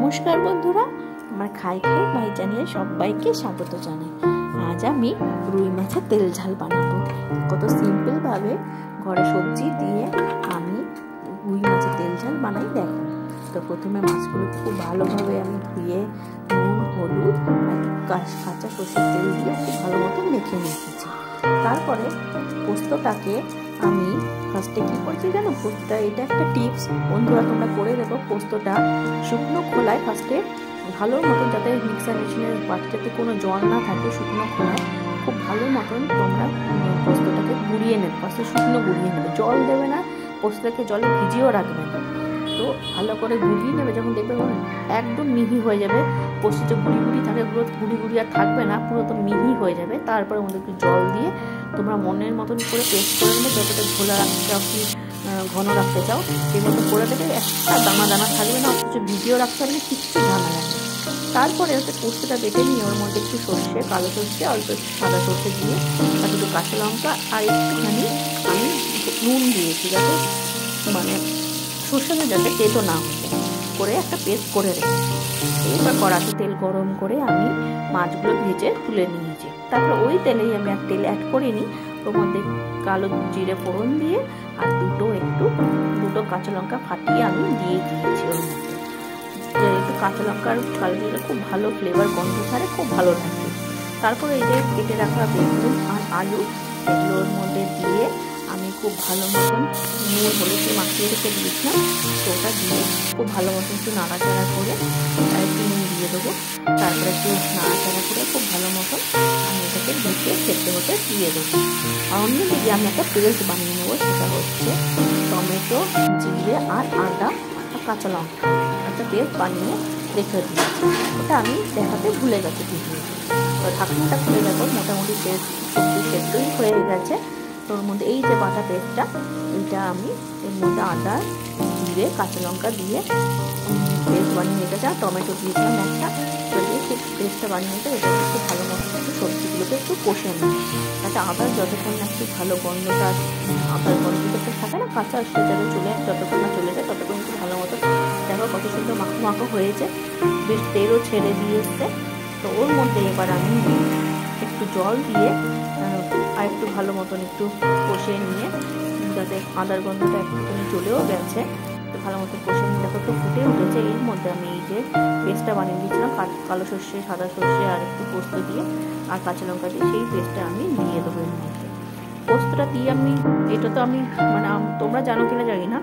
নমস্কার বন্ধুরা, আমার খাই খাই ভাই চ্যানেলে সবাইকে স্বাগত জানাই। আজ আমি রুই মাছের তেল ঝাল বানাবো। কত সিম্পলভাবে ঘরে সবজি দিয়ে আমি রুই মাছের তেল ঝাল বানাই দেখো। তো প্রথমে মাছগুলো খুব ভালোভাবে আমি ধুয়ে নুন, হলুদ আর কাঁচা সর্ষের তেল দিয়ে খুব ভালো মতো মেখে নিয়েছি। তারপরে পোস্তটাকে আমি ফার্স্টে কী করছি জানো, পোস্তটা এটা একটা টিপস বন্ধুরা, তোমরা করে দেখো। পোস্তটা শুকনো খোলায় ফার্স্টে ভালো মতন, যাতে মিক্সার মেশিনের বাটিটাতে কোনো জল না থাকে, শুকনো খোলায় খুব ভালো মতন তোমরা পোস্তটাকে গুঁড়িয়ে নেবে। ফার্স্টে শুকনো গুঁড়িয়ে নেবে, জল দেবে না, পোস্তটাকে জলে ভিজিয়েও রাখবে না। তো ভালো করে গুঁড়িয়ে নেবে, যখন দেখবে একদম মিহি হয়ে যাবে, পোস্তটা গুঁড়ি গুঁড়ি থাকে, গুঁড়ি গুঁড়ি আর থাকবে না, পুরো তো মিহি হয়ে যাবে। তারপরে মধ্যে একটু জল দিয়ে তোমরা মনের মতন করে পেস্ট করে নেবে। যতটা ঝোলা রাখতে চাও কি ঘন রাখতে চাও সেই মতো করে দেবে। একটা দানা দানা থাকবে না, অথচ ভিজিয়েও রাখতে পারবে, কিচ্ছু ঝামেলা নেই। তারপরে হচ্ছে পোস্তটা বেটে নিয়ে ওর মধ্যে একটু সর্ষে, কালো সর্ষে, অল্প সাদা সর্ষে দিয়ে, তার দুটো কাঁচা লঙ্কা আর একটুখানি আমি নুন দিয়েছি, যাতে মানে সর্ষেটা যাতে তেতো না হতে, করে একটা পেস্ট করে রেখেছি। এবার কড়াতে তেল গরম করে আমি মাছগুলো ভেজে তুলে নিয়েছি। তারপরে ওই তেলেই আমি আর তেল অ্যাড করিনি, ওর মধ্যে কালো জিরে ফোড়ন দিয়ে আর দুটো কাঁচা লঙ্কা ফাটিয়ে আমি দিয়ে দিয়েছি ওর মধ্যে। একটু কাঁচা লঙ্কা আর কালো জিরে খুব ভালো ফ্লেভার, গন্ধ ছাড়ে, খুব ভালো লাগে। তারপরে এই যে কেটে রাখা বেগুন আর আলু এগুলো ওর মধ্যে দিয়ে আমি খুব ভালো মতন নুন হলুদ মাখিয়ে রেখে দিয়েছিলাম, তো ওটা দিয়ে খুব ভালো মতন একটু নাড়াচাড়া করে একটু নুন দিয়ে দেবো। তারপরে একটু নাড়াচাড়া করে খুব ভালো মতন আমি এটাকে ঢেকে খেতে হতে দিয়ে দেবো। আর অন্যদিকে আমি একটা পেস্ট বানিয়ে নেবো, সেটা হচ্ছে টমেটো, জিরে আর আদা আর কাঁচা লঙ্কা একটা পেস্ট বানিয়ে রেখে দিয়েছি। ওটা আমি দেখাতে ভুলে গেছি ভিডিও। তো ঢাকনাটা খুলে দেখো, মোটামুটি পেস্ট সবজি সেদ্ধই হয়ে গেছে। তো ওর মধ্যে এই যে বাটা পেস্টটা, এইটা আমি এর মধ্যে আদা, জিরে, কাঁচা লঙ্কা দিয়ে পেস্ট বানিয়ে রেখেছি, আর টমেটো দিয়েছিলাম একটা, তো দিয়ে খুব পেস্টটা বানিয়ে রেখে এটা একটু ভালো মতো একটু সবজিগুলোকে একটু কষে নিই, যাতে আদার যতক্ষণ না একটু ভালো গন্ধটা, আদার গন্ধটা থাকে না কাঁচা, সেটা চলে যতক্ষণ না চলে যায় ততক্ষণ একটু ভালো মতো। দেখো কত সুন্দর মাখো মাখো হয়েছে, বেশ তেলও ছেড়ে দিয়ে এসছে। তো ওর মধ্যে এবার আমি একটু জল দিয়ে আর একটু ভালো মতন একটু কষে নিয়ে, যাতে আদার গন্ধটা একটুখানি চলেও গেছে, তো ভালো মতো কষে নিয়ে দেখো একটু ফুটে উঠেছে। এর মধ্যে আমি এই যে পেস্টটা বানিয়ে দিয়েছিলাম, কালো সর্ষে, সাদা সর্ষে আর একটু পোস্ত দিয়ে আর কাঁচা লঙ্কা দিয়ে, সেই পেস্টটা আমি দিয়ে দেবো এর মধ্যে। পোস্তটা দিয়ে আমি, এটা তো আমি মানে তোমরা জানো কিনা জানি না,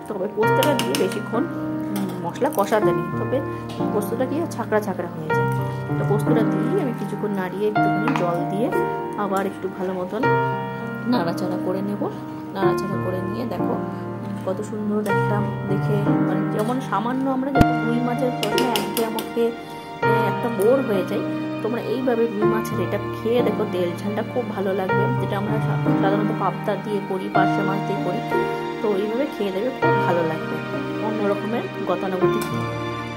তবে পোস্তটা দিয়ে বেশিক্ষণ মশলা কষাতে নেই, তবে পোস্তটা দিয়ে ছাকড়া ছাকড়া হয়ে যায়। তো পোস্তটা দিয়ে আমি কিছুক্ষণ নাড়িয়ে একটুখানি জল দিয়ে আবার একটু ভালো মতন নাড়াচাড়া করে নেব। নাড়াচাড়া করে নিয়ে দেখো কত সুন্দর একটা দেখে, মানে যেমন সামান্য আমরা যখন রুই মাছের প্রথমে আমাকে একটা বোর হয়ে যায়, তোমরা এইভাবে রুই মাছের এটা খেয়ে দেখো, তেল ঝালটা খুব ভালো লাগবে। যেটা আমরা সাধারণত পাবদা দিয়ে করি, পার্শে মাছ দিয়ে করি, তো এইভাবে খেয়ে দেবে, খুব ভালো লাগবে, অন্য রকমের গতানুগতিক।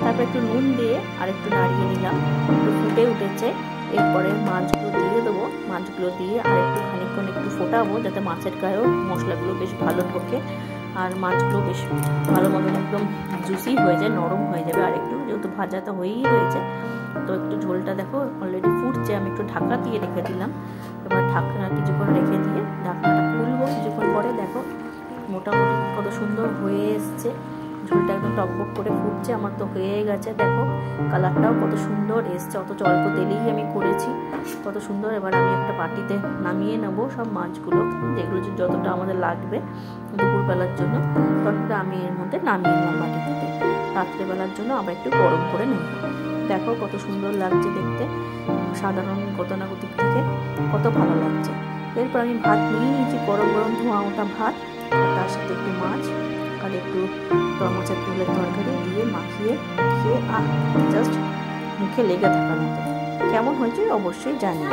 তারপর একটু নুন দিয়ে আর একটু নাড়িয়ে নিলাম, একটু ফুটে উঠেছে। এরপরে মাছগুলো দিয়ে দেবো, মাছগুলো দিয়ে আর একটু খানিকক্ষণ একটু ফোটাবো, যাতে মাছের গায়েও মশলাগুলো বেশ ভালো ঢোকে আর মাছগুলো বেশ ভালো মতন একদম জুসি হয়ে যায়, নরম হয়ে যাবে। আর একটু যেহেতু ভাজা তো হয়েই রয়েছে, তো একটু ঝোলটা দেখো অলরেডি ফুটছে, আমি একটু ঢাকা দিয়ে রেখে দিলাম। এবার ঢাকনা কিছুক্ষণ রেখে দিয়ে ঢাকনাটা খুলবো কিছুক্ষণ পরে, দেখো মোটামুটি কত সুন্দর হয়ে এসছে, ঝোলটা একদম টকবক করে ফুটছে, আমার তো হয়ে গেছে। দেখো কালারটাও কত সুন্দর এসছে, অথচ অল্প তেলেই আমি করেছি, কত সুন্দর। এবার আমি একটা বাটিতে নামিয়ে নেবো সব মাছগুলো, যেগুলো যতটা আমাদের লাগবে দুপুরবেলার জন্য, ততটা আমি এর মধ্যে নামিয়ে নিলাম বাটিতে। রাত্রেবেলার জন্য আবার একটু গরম করে নেব। দেখো কত সুন্দর লাগছে দেখতে, সাধারণ গতানুগতিক থেকে কত ভালো লাগছে। এরপর আমি ভাত নিয়ে নিয়েছি, গরম গরম ধোঁয়া ওঠা ভাত, তার সাথে একটু মাছ আর একটু মাছের তেলের তরকারি দিয়ে মাখিয়ে খেয়ে জাস্ট মুখে লেগে থাকার মতো। কেমন হয়েছে অবশ্যই জানিও।